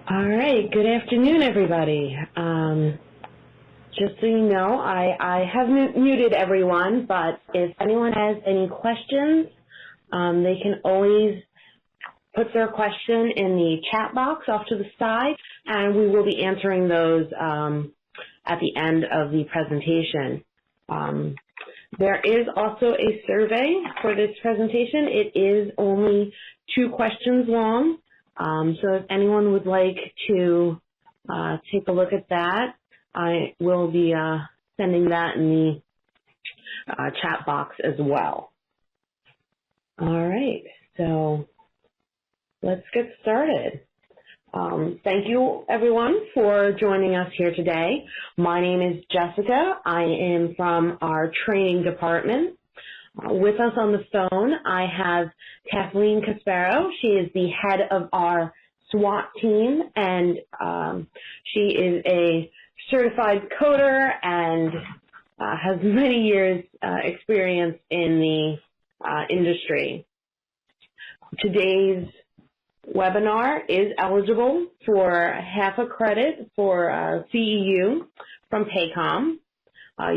All right, good afternoon, everybody. Just so you know, I have muted everyone, but if anyone has any questions, they can always put their question in the chat box off to the side, and we will be answering those at the end of the presentation. There is also a survey for this presentation. It is only 2 questions long. So if anyone would like to take a look at that, I will be sending that in the chat box as well. All right, so let's get started. Thank you, everyone, for joining us here today. My name is Jessica. I am from our training department. With us on the phone, I have Kathleen Caspero. She is the head of our SWAT team, and she is a certified coder and has many years experience in the industry. Today's webinar is eligible for half a credit for CEU from Paycom.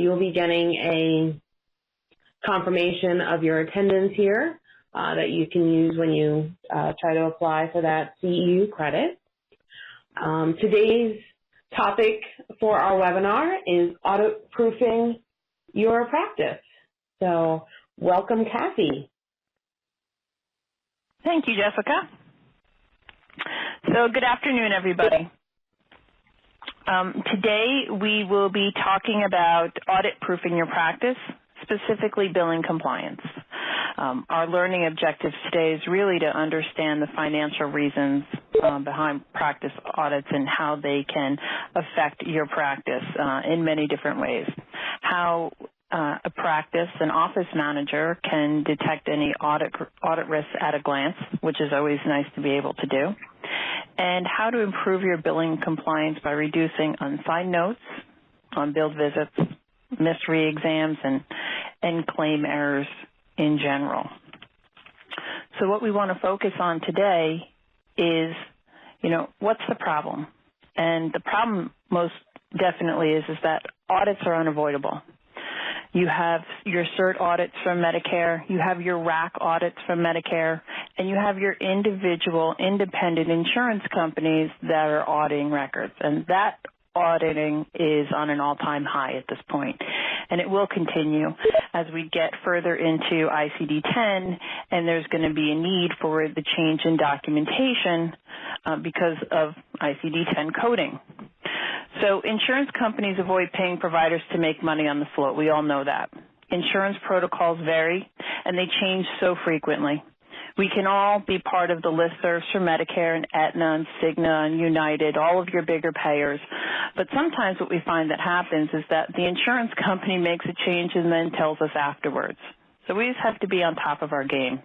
You'll be getting a confirmation of your attendance here that you can use when you try to apply for that CEU credit. Today's topic for our webinar is audit proofing your practice. So welcome, Kathy. Thank you, Jessica. So good afternoon, everybody. Today we will be talking about audit proofing your practice, specifically billing compliance. Our learning objective today is really to understand the financial reasons behind practice audits and how they can affect your practice in many different ways. How a practice, an office manager, can detect any audit risks at a glance, which is always nice to be able to do, and how to improve your billing compliance by reducing unsigned notes, unbilled visits, missed re-exams, and claim errors in general. So what we want to focus on today is, what's the problem? And the problem most definitely is that audits are unavoidable. You have your CERT audits from Medicare, you have your RAC audits from Medicare, and you have your individual independent insurance companies that are auditing records. And that auditing is on an all-time high at this point, and it will continue as we get further into ICD-10, and there's going to be a need for the change in documentation because of ICD-10 coding. So insurance companies avoid paying providers to make money on the float. We all know that. Insurance protocols vary, and they change so frequently. We can all be part of the listservs for Medicare and Aetna and Cigna and United, all of your bigger payers. But sometimes what we find that happens is that the insurance company makes a change and then tells us afterwards. So we just have to be on top of our game.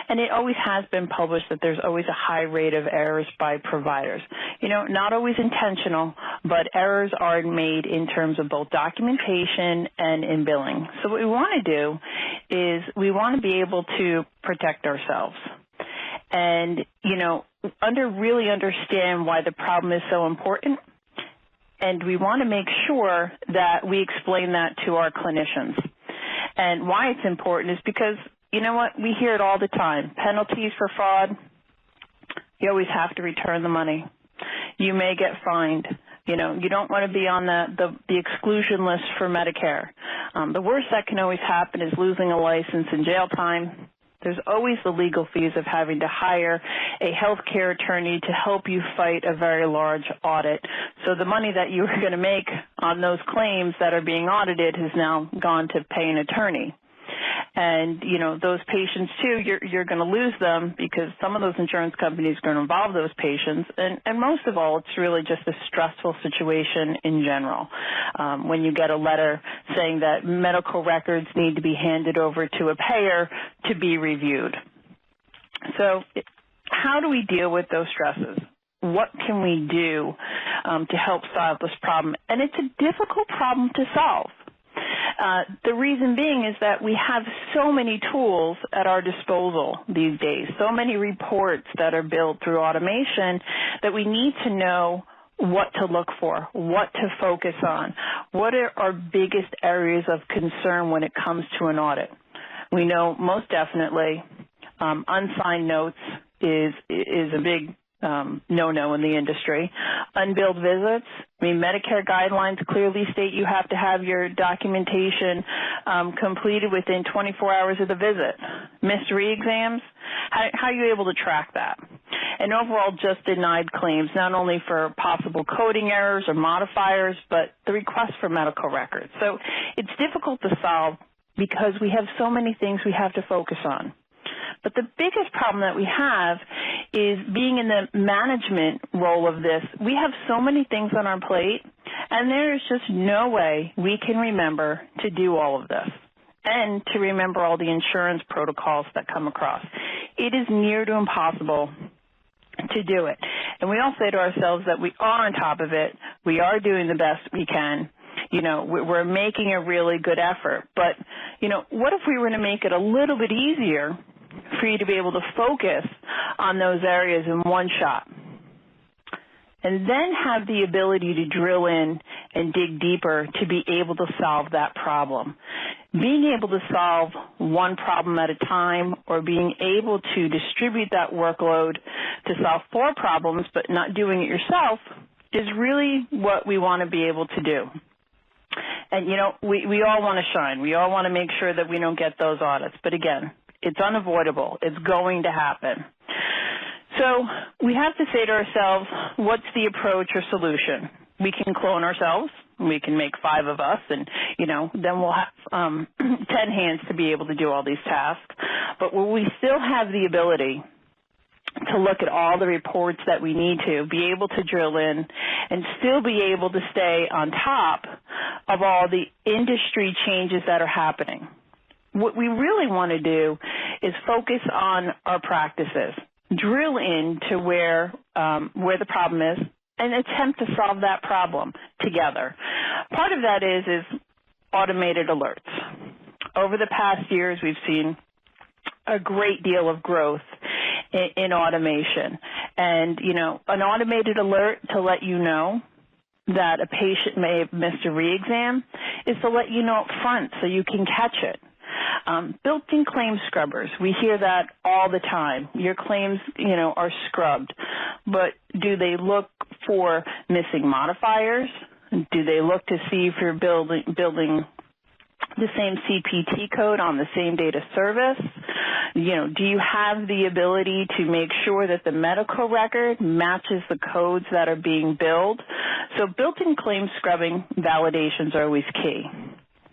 And it always has been published that there's always a high rate of errors by providers. Not always intentional, but errors are made in terms of both documentation and in billing. So what we want to do is we want to be able to protect ourselves and, really understand why the problem is so important. And we want to make sure that we explain that to our clinicians. And why it's important is because, we hear it all the time. Penalties for fraud, you always have to return the money. You may get fined. You don't want to be on the exclusion list for Medicare. The worst that can always happen is losing a license and jail time. There's always the legal fees of having to hire a health care attorney to help you fight a very large audit. So the money that you were going to make on those claims that are being audited has now gone to pay an attorney. And, those patients, too, you're going to lose them because some of those insurance companies are going to involve those patients. And most of all, it's really just a stressful situation in general. When you get a letter saying that medical records need to be handed over to a payer to be reviewed. So how do we deal with those stresses? What can we do to help solve this problem? And it's a difficult problem to solve. The reason being is that we have so many tools at our disposal these days, so many reports that are built through automation that we need to know what to look for, what to focus on, what are our biggest areas of concern when it comes to an audit. We know most definitely unsigned notes is a big no-no in the industry. Unbilled visits, I mean, Medicare guidelines clearly state you have to have your documentation completed within 24 hours of the visit. Missed re-exams, how are you able to track that? And overall just denied claims, not only for possible coding errors or modifiers, but the request for medical records. So it's difficult to solve because we have so many things we have to focus on. But the biggest problem that we have is being in the management role of this. We have so many things on our plate, and there is just no way we can remember to do all of this and to remember all the insurance protocols that come across. It is near to impossible to do it. And we all say to ourselves that we are on top of it. We are doing the best we can. You know, we're making a really good effort. But, you know, what if we were to make it a little bit easier for you to be able to focus on those areas in one shot and then have the ability to drill in and dig deeper to be able to solve that problem. Being able to solve one problem at a time or being able to distribute that workload to solve 4 problems but not doing it yourself is really what we want to be able to do. And, you know, we all want to shine. We all want to make sure that we don't get those audits. But, again, it's unavoidable. It's going to happen. So we have to say to ourselves, what's the approach or solution? We can clone ourselves. We can make 5 of us, and, you know, then we'll have 10 hands to be able to do all these tasks. But will we still have the ability to look at all the reports that we need to, be able to drill in, and still be able to stay on top of all the industry changes that are happening? What we really want to do is focus on our practices, drill into where the problem is, and attempt to solve that problem together. Part of that is automated alerts. Over the past years, we've seen a great deal of growth in automation. And, you know, an automated alert to let you know that a patient may have missed a re-exam is to let you know up front so you can catch it. Built-in claim scrubbers, we hear that all the time. Your claims, you know, are scrubbed, but do they look for missing modifiers? Do they look to see if you're building the same CPT code on the same data service? You know, do you have the ability to make sure that the medical record matches the codes that are being billed? So built-in claim scrubbing validations are always key.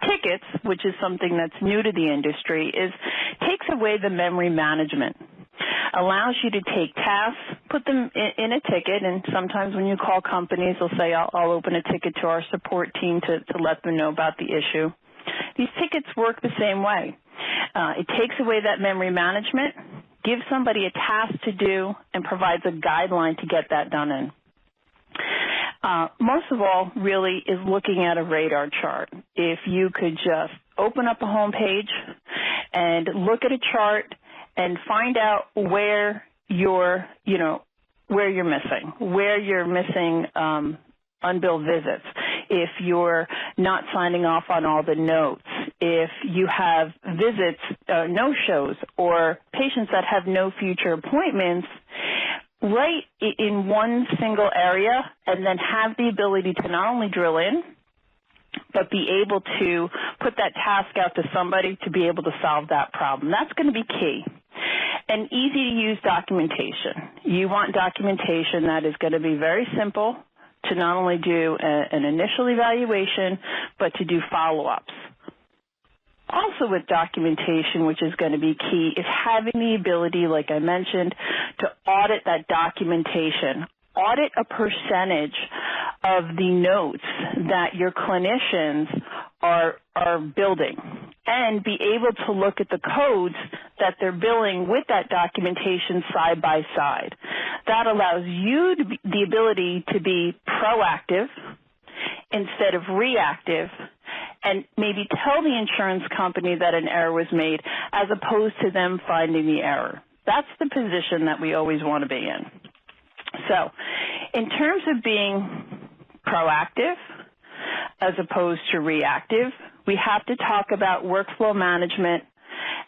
Tickets, which is something that's new to the industry, takes away the memory management, allows you to take tasks, put them in a ticket, and sometimes when you call companies, they'll say, I'll open a ticket to our support team to let them know about the issue. These tickets work the same way. It takes away that memory management, gives somebody a task to do, and provides a guideline to get that done in. Most of all, really, is looking at a radar chart. If you could just open up a home page and look at a chart and find out where you're missing unbilled visits, if you're not signing off on all the notes, if you have visits, no-shows, or patients that have no future appointments, right in one single area, and then have the ability to not only drill in, but be able to put that task out to somebody to be able to solve that problem. That's going to be key. And easy-to-use documentation. You want documentation that is going to be very simple to not only do an initial evaluation, but to do follow-ups. Also with documentation, which is going to be key, is having the ability, like I mentioned, to audit that documentation. Audit a percentage of the notes that your clinicians are building, and be able to look at the codes that they're billing with that documentation side by side. That allows you the ability to be proactive instead of reactive, and maybe tell the insurance company that an error was made as opposed to them finding the error. That's the position that we always want to be in. So in terms of being proactive as opposed to reactive, we have to talk about workflow management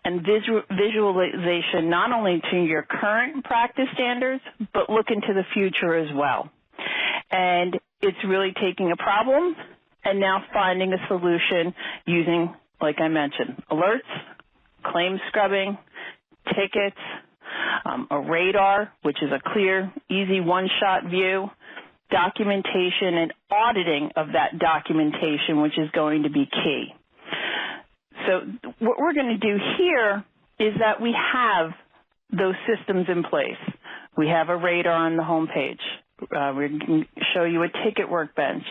and visualization not only to your current practice standards, but look into the future as well. And it's really taking a problem and now finding a solution using, like I mentioned, alerts, claim scrubbing, tickets, a radar, which is a clear, easy one-shot view, documentation and auditing of that documentation, which is going to be key. So what we're going to do here is that we have those systems in place. We have a radar on the home page. We can show you a ticket workbench,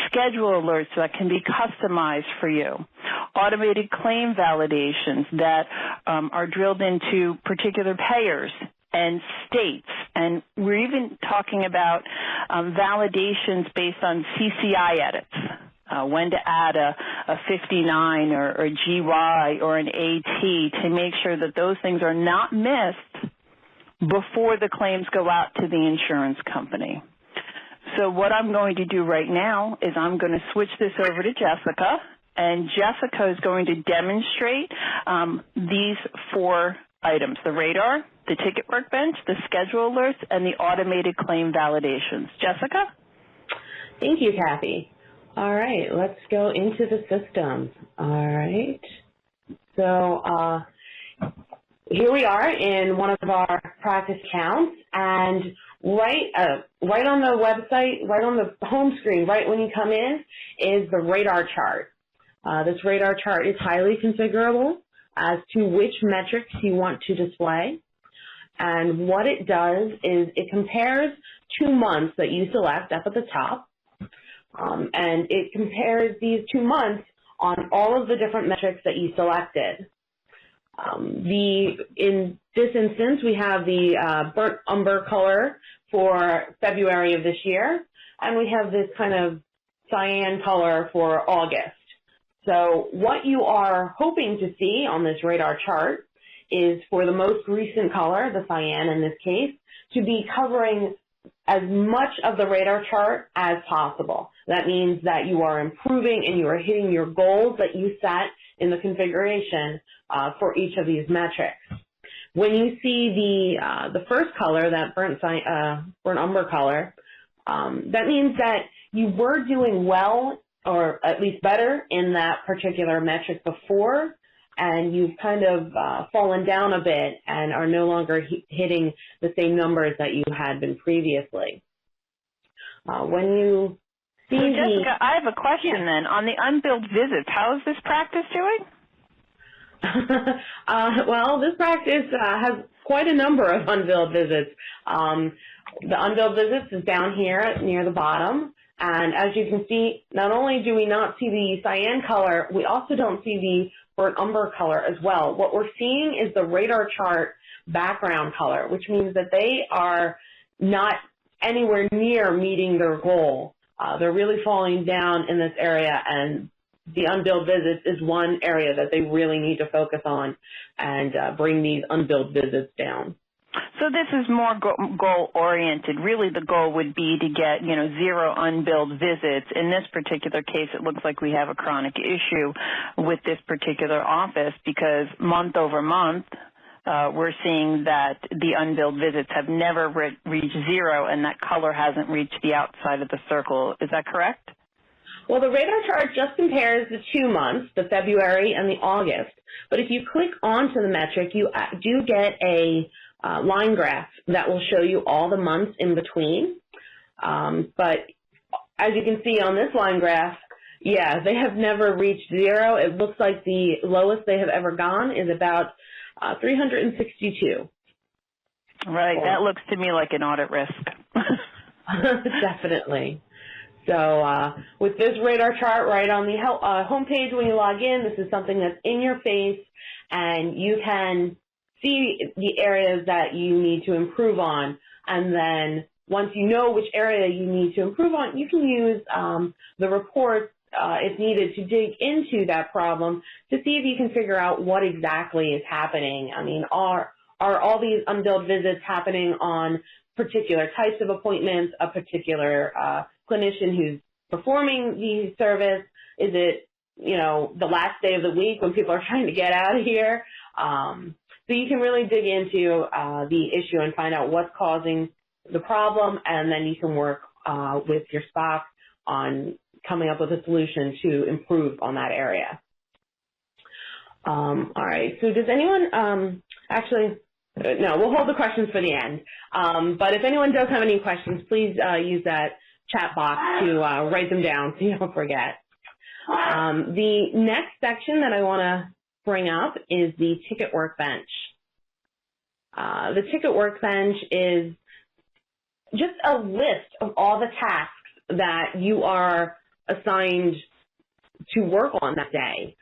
schedule alerts that can be customized for you, automated claim validations that are drilled into particular payers and states, and we're even talking about validations based on CCI edits, when to add a 59 or a GY or an AT to make sure that those things are not missed before the claims go out to the insurance company. So what I'm going to do right now is I'm going to switch this over to Jessica, and Jessica is going to demonstrate these 4 items: the radar, the ticket workbench, the schedule alerts, and the automated claim validations. Jessica? Thank you, Kathy. All right, let's go into the system. All right. So here we are in one of our practice accounts, and right on the website, right on the home screen, right when you come in, is the radar chart. This radar chart is highly configurable as to which metrics you want to display. And what it does is it compares 2 months that you select up at the top, and it compares these 2 months on all of the different metrics that you selected. In this instance, we have the burnt umber color for February of this year, and we have this kind of cyan color for August. So what you are hoping to see on this radar chart is for the most recent color, the cyan in this case, to be covering as much of the radar chart as possible. That means that you are improving and you are hitting your goals that you set in the configuration for each of these metrics. When you see the first color, that burnt umber color, that means that you were doing well, or at least better, in that particular metric before, and you've kind of fallen down a bit and are no longer hitting the same numbers that you had been previously. When you see Jessica, I have a question then. On the unbilled visits, how is this practice doing? Well, this practice has quite a number of unbilled visits. The unbilled visits is down here near the bottom. And as you can see, not only do we not see the cyan color, we also don't see the burnt umber color as well. What we're seeing is the radar chart background color, which means that they are not anywhere near meeting their goal. They're really falling down in this area, and the unbilled visits is one area that they really need to focus on and bring these unbilled visits down. So this is more goal-oriented. Really the goal would be to get, 0 unbilled visits. In this particular case, it looks like we have a chronic issue with this particular office because month over month, we're seeing that the unbilled visits have never reached 0, and that color hasn't reached the outside of the circle. Is that correct? Well, the radar chart just compares the 2 months, the February and the August. But if you click onto the metric, you do get a line graph that will show you all the months in between. But as you can see on this line graph, yeah, they have never reached 0. It looks like the lowest they have ever gone is about 362. Right, that looks to me like an audit risk. Definitely. So with this radar chart right on the home page when you log in, this is something that's in your face, and you can see the areas that you need to improve on. And then once you know which area you need to improve on, you can use the report if needed, to dig into that problem to see if you can figure out what exactly is happening. I mean, are all these unbilled visits happening on particular types of appointments, a particular clinician who's performing the service? Is it, the last day of the week when people are trying to get out of here? So you can really dig into the issue and find out what's causing the problem, and then you can work with your SPOC on coming up with a solution to improve on that area. All right, so does anyone, actually, no, we'll hold the questions for the end. But if anyone does have any questions, please use that chat box to write them down so you don't forget. The next section that I want to bring up is the ticket workbench. The ticket workbench is just a list of all the tasks that you are assigned to work on that day.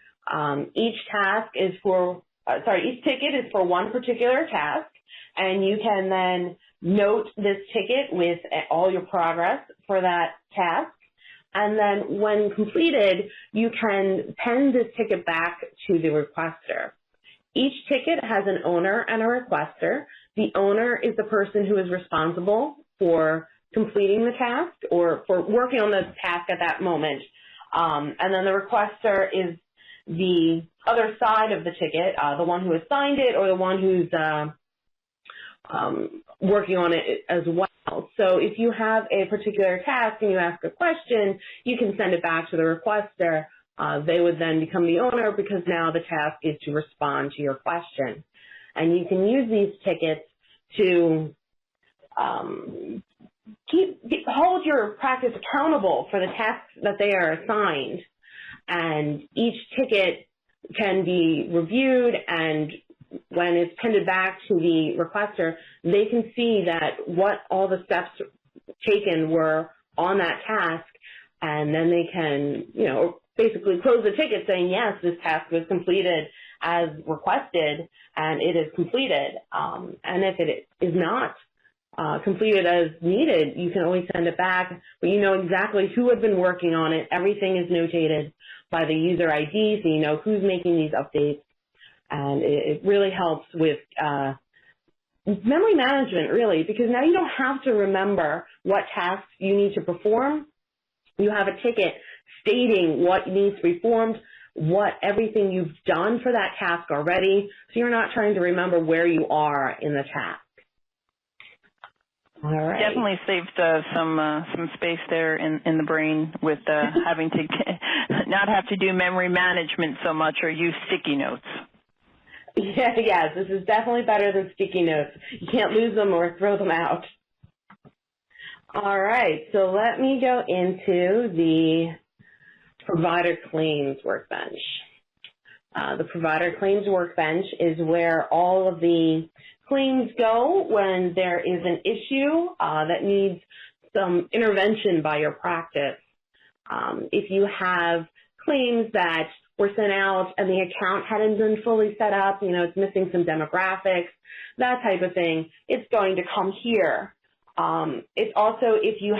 Each ticket is for one particular task, and you can then note this ticket with all your progress for that task. And then when completed, you can pen this ticket back to the requester. Each ticket has an owner and a requester. The owner is the person who is responsible for completing the task or for working on the task at that moment. And then the requester is the other side of the ticket, the one who has signed it or the one who's working on it as well. So if you have a particular task and you ask a question, you can send it back to the requester. They would then become the owner because now the task is to respond to your question. And you can use these tickets to hold your practice accountable for the tasks that they are assigned. And each ticket can be reviewed, and when it's pinned back to the requester, they can see that what all the steps taken were on that task, and then they can, basically close the ticket saying, yes, this task was completed as requested, and it is completed. And if it is not completed as needed, you can always send it back, but you know exactly who had been working on it. Everything is notated by the user ID, so you know who's making these updates. And it really helps with memory management, really, because now you don't have to remember what tasks you need to perform. You have a ticket stating what needs to be performed, everything you've done for that task already, so you're not trying to remember where you are in the task. All right. Definitely saved some space there in the brain with having to not have to do memory management so much or use sticky notes. Yeah, yes, this is definitely better than sticky notes. You can't lose them or throw them out. All right, so let me go into the provider claims workbench. The provider claims workbench is where all of the claims go when there is an issue that needs some intervention by your practice. If you have claims that were sent out and the account hadn't been fully set up, it's missing some demographics, that type of thing, it's going to come here. It's also if you've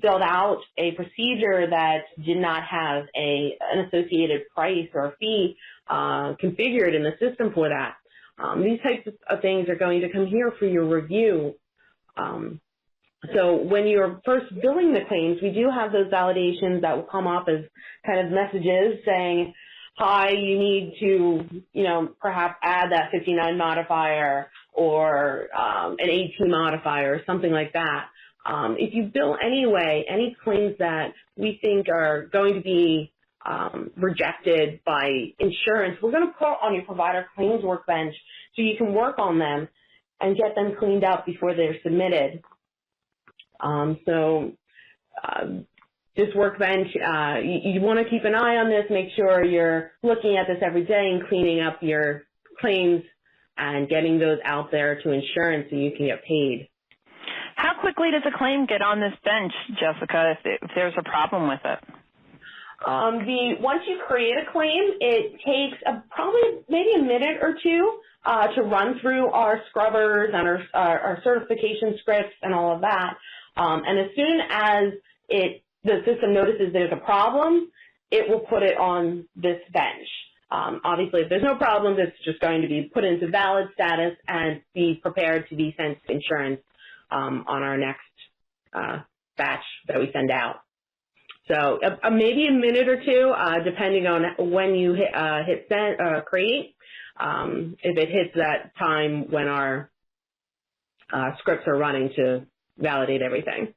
filled out a procedure that did not have an associated price or a fee configured in the system for that. These types of things are going to come here for your review. So when you're first billing the claims, we do have those validations that will come up as kind of messages saying, hi, you need to, perhaps add that 59 modifier or an AT modifier or something like that. If you bill anyway, any claims that we think are going to be rejected by insurance, we're going to put on your provider claims workbench so you can work on them and get them cleaned up before they're submitted. This workbench, you want to keep an eye on this, make sure you're looking at this every day and cleaning up your claims and getting those out there to insurance so you can get paid. How quickly does a claim get on this bench, Jessica, if there's a problem with it? Once you create a claim, it takes probably maybe a minute or two to run through our scrubbers and our certification scripts and all of that. And as soon as it the system notices there's a problem, it will put it on this bench. Obviously, if there's no problems, it's just going to be put into valid status and be prepared to be sent to insurance on our next batch that we send out. So maybe a minute or two, depending on when you hit send, create, if it hits that time when our scripts are running to validate everything.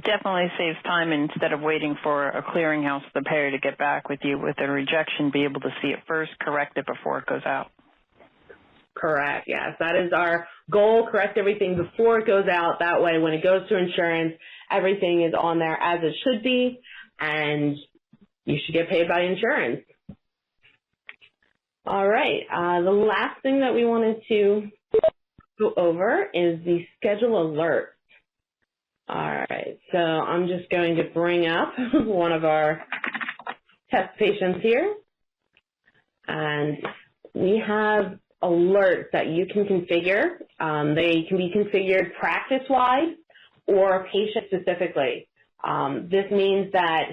Definitely saves time instead of waiting for a clearinghouse, the payer, to get back with you with a rejection, be able to see it first, correct it before it goes out. Correct, yes. That is our goal, correct everything before it goes out. That way, when it goes to insurance, everything is on there as it should be, and you should get paid by insurance. All right, the last thing that we wanted to go over is the schedule alert. All right, so I'm just going to bring up one of our test patients here, and we have alerts that you can configure. They can be configured practice-wide or patient-specifically. This means that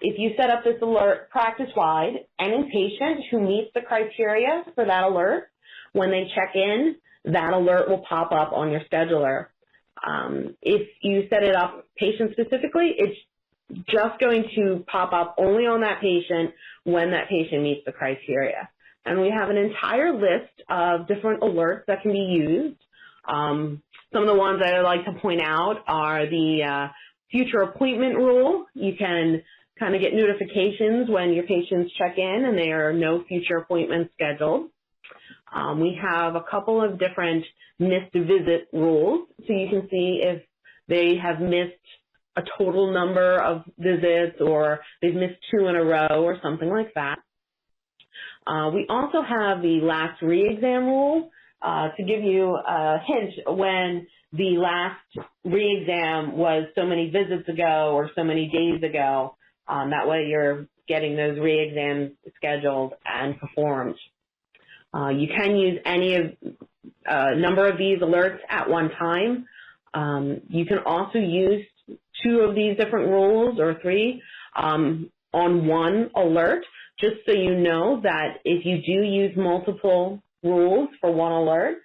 if you set up this alert practice-wide, any patient who meets the criteria for that alert, when they check in, that alert will pop up on your scheduler. If you set it up patient-specifically, it's just going to pop up only on that patient when that patient meets the criteria. And we have an entire list of different alerts that can be used. Some of the ones I like to point out are the future appointment rule. You can kind of get notifications when your patients check in and there are no future appointments scheduled. We have a couple of different missed visit rules, so you can see if they have missed a total number of visits or they've missed 2 in a row or something like that. We also have the last re-exam rule to give you a hint when the last re-exam was so many visits ago or so many days ago. That way you're getting those re-exams scheduled and performed. You can use any of number of these alerts at one time. You can also use 2 of these different rules or 3 on one alert, just so you know that if you do use multiple rules for one alert,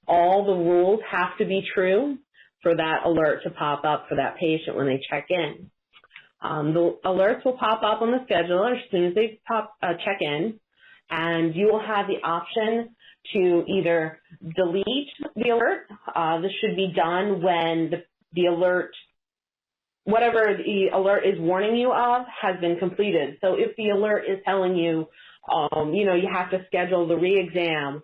all the rules have to be true for that alert to pop up for that patient when they check in. The alerts will pop up on the scheduler as soon as they check in, and you will have the option to either delete the alert. This should be done when the alert, whatever the alert is warning you of, has been completed. So if the alert is telling you, you have to schedule the re-exam,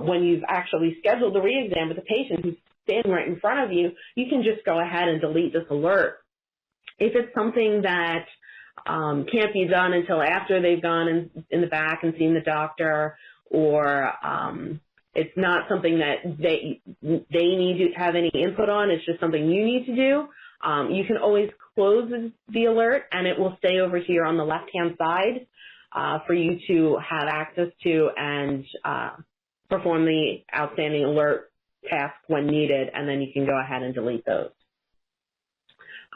when you've actually scheduled the re-exam with the patient who's standing right in front of you, you can just go ahead and delete this alert. If it's something that can't be done until after they've gone in the back and seen the doctor, or it's not something that they need to have any input on, it's just something you need to do, you can always close the alert and it will stay over here on the left-hand side for you to have access to and perform the outstanding alert task when needed, and then you can go ahead and delete those.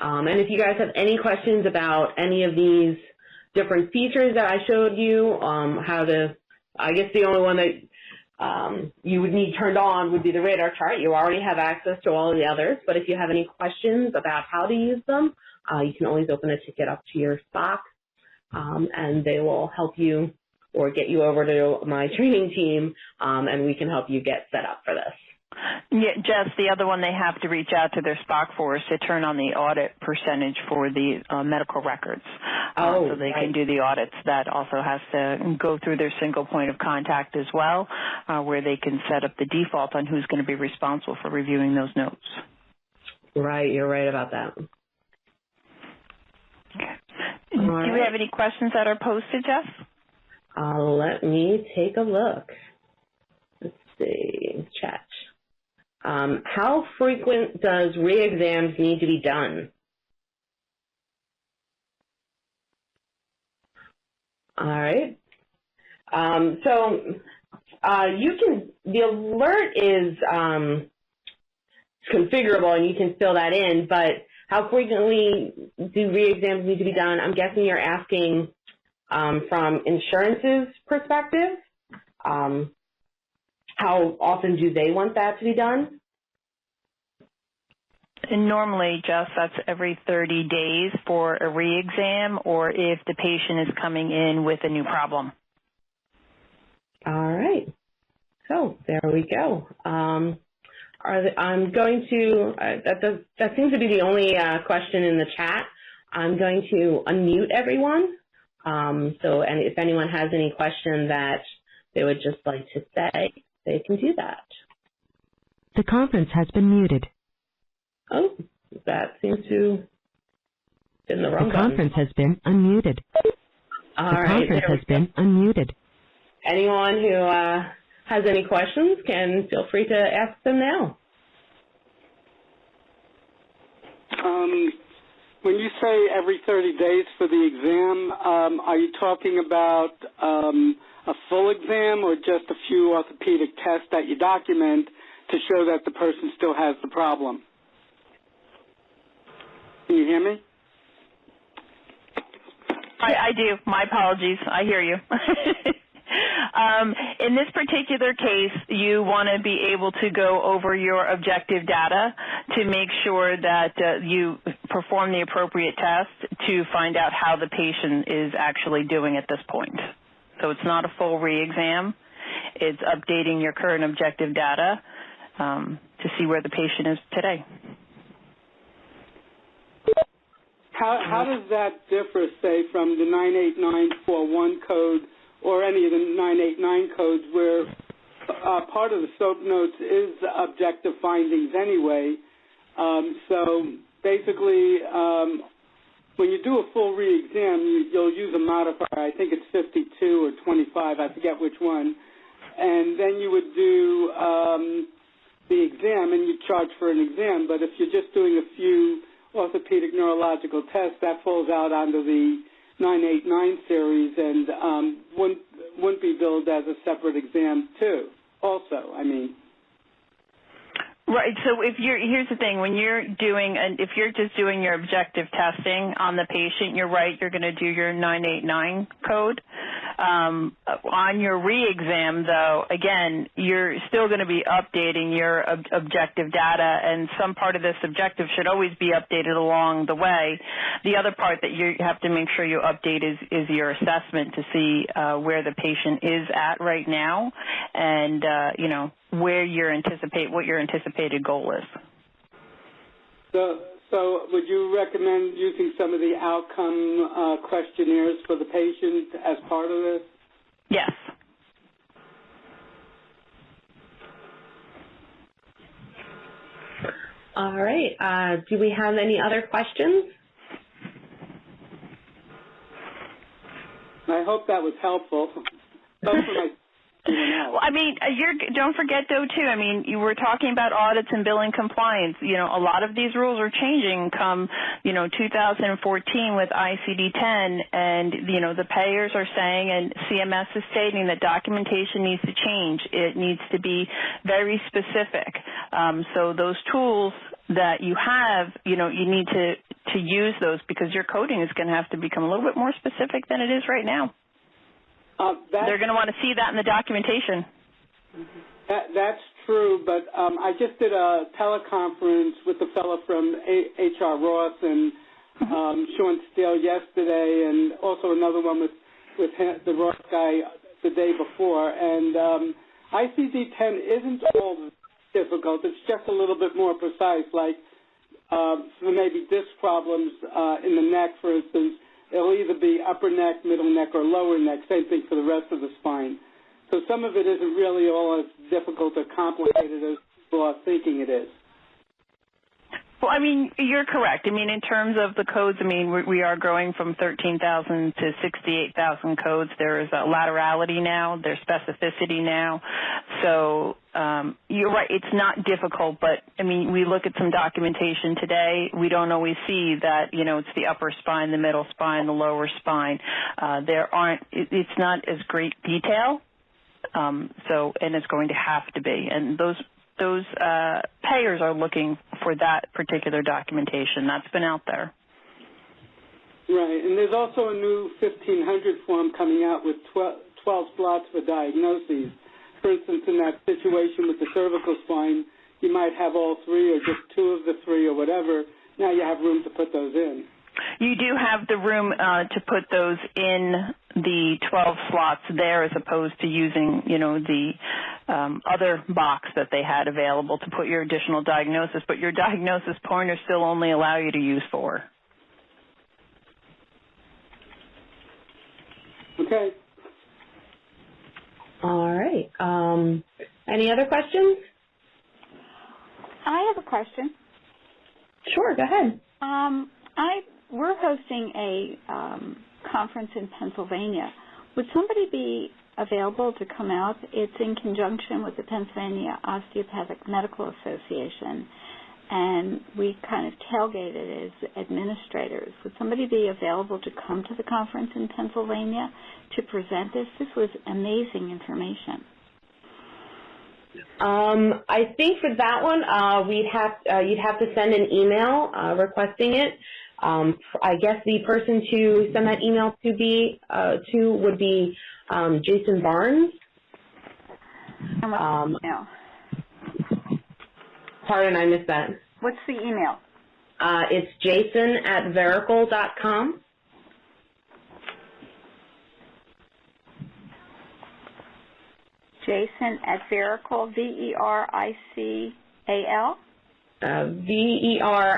And if you guys have any questions about any of these different features that I showed you, I guess the only one that you would need turned on would be the radar chart. You already have access to all of the others, but if you have any questions about how to use them, you can always open a ticket up to your SOC, and they will help you or get you over to my training team, and we can help you get set up for this. Yeah, Jess, the other one they have to reach out to their SPOC for is to turn on the audit percentage for the medical records. So they can do the audits. That also has to go through their single point of contact as well, where they can set up the default on who's going to be responsible for reviewing those notes. Right, you're right about that. Okay. Do we have any questions that are posted, Jess? Let me take a look. Let's see, chat. How frequent does re-exams need to be done? All right. The alert is configurable and you can fill that in, but how frequently do re-exams need to be done? I'm guessing you're asking from insurance's perspective. How often do they want that to be done? And normally, Jess, that's every 30 days for a re-exam or if the patient is coming in with a new problem. All right. So there we go. I'm going to, that seems to be the only question in the chat. I'm going to unmute everyone. And if anyone has any question that they would just like to say, they can do that. The conference has been muted. Oh, that seems to have been the wrong button. The conference has been unmuted. All right. The conference has been unmuted. Anyone who has any questions can feel free to ask them now. When you say every 30 days for the exam, are you talking about a full exam or just a few orthopedic tests that you document to show that the person still has the problem? Can you hear me? I do. My apologies. I hear you. In this particular case, you want to be able to go over your objective data to make sure that you perform the appropriate test to find out how the patient is actually doing at this point. So it's not a full re-exam. It's updating your current objective data to see where the patient is today. How does that differ, say, from the 98941 code or any of the 989 codes where part of the SOAP notes is objective findings anyway? So basically, when you do a full re-exam, you'll use a modifier. I think it's 52 or 25. I forget which one. And then you would do the exam, and you charge for an exam. But if you're just doing a few orthopedic neurological tests, that falls out under the 989 series and wouldn't be billed as a separate exam too. Also, I mean. Right. So here's the thing: when you're doing, if you're just doing your objective testing on the patient, you're right. You're going to do your 989 code. On your re-exam, though, again, you're still going to be updating your objective data, and some part of this objective should always be updated along the way. The other part that you have to make sure you update is your assessment to see where the patient is at right now, and where what your anticipated goal is. So would you recommend using some of the outcome questionnaires for the patient as part of this? Yes. All right. Do we have any other questions? I hope that was helpful. Well, I mean, don't forget, though, too, I mean, you were talking about audits and billing compliance. A lot of these rules are changing come, 2014 with ICD-10, and, the payers are saying, and CMS is stating that documentation needs to change. It needs to be very specific. So those tools that you have, you need to use those because your coding is going to have to become a little bit more specific than it is right now. They're going to want to see that in the documentation. That's true, but I just did a teleconference with the fellow from HR Ross and Sean Steele yesterday, and also another one with the Ross guy the day before. And ICD-10 isn't all difficult. It's just a little bit more precise, like for maybe disc problems in the neck, for instance. It'll either be upper neck, middle neck, or lower neck, same thing for the rest of the spine. So some of it isn't really all as difficult or complicated as people are thinking it is. Well, I mean, you're correct. I mean, in terms of the codes, I mean, we are growing from 13,000 to 68,000 codes. There is a laterality now. There's specificity now. So you're right. It's not difficult, but, I mean, we look at some documentation today. We don't always see that, it's the upper spine, the middle spine, the lower spine. It's not as great detail, and it's going to have to be. And those those payers are looking for that particular documentation. That's been out there. Right, and there's also a new 1500 form coming out with 12 slots for diagnoses. For instance, in that situation with the cervical spine, you might have all three or just two of the three or whatever. Now you have room to put those in. You do have the room to put those in the 12 slots there, as opposed to using, the other box that they had available to put your additional diagnosis. But your diagnosis pointers still only allow you to use 4. Okay. All right. Any other questions? I have a question. Sure, go ahead. We're hosting a conference in Pennsylvania. Would somebody be available to come out? It's in conjunction with the Pennsylvania Osteopathic Medical Association, and we kind of tailgated as administrators. Would somebody be available to come to the conference in Pennsylvania to present this? This was amazing information. I think for that one, you'd have to send an email requesting it. I guess the person to send that email to would be Jason Barnes. And what's the email? Pardon, I missed that. What's the email? It's jason@verical.com. Jason at Verical, V-E-R-I-C-A-L? V-E-R-I-C-L-E.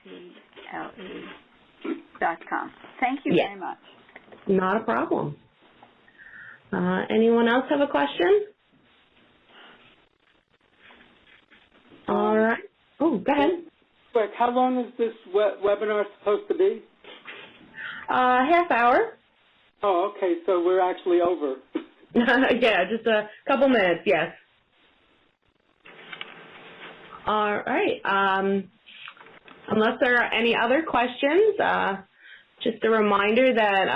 C-L-E.com. Thank you very much. Not a problem. Anyone else have a question? All right. Oh, go ahead. Quick, how long is this webinar supposed to be? Half hour. Oh, okay, so we're actually over. Yeah, just a couple minutes, yes. All right. Unless there are any other questions, just a reminder that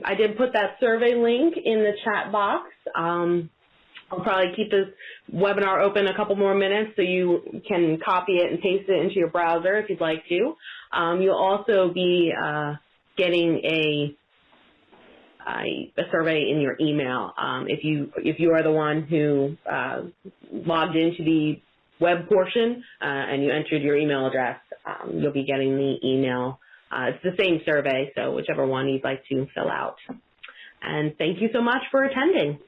I did put that survey link in the chat box. I'll probably keep this webinar open a couple more minutes so you can copy it and paste it into your browser if you'd like to. You'll also be getting a survey in your email. If you are the one who logged into the web portion and you entered your email address, you'll be getting the email. It's the same survey, so whichever one you'd like to fill out. And thank you so much for attending.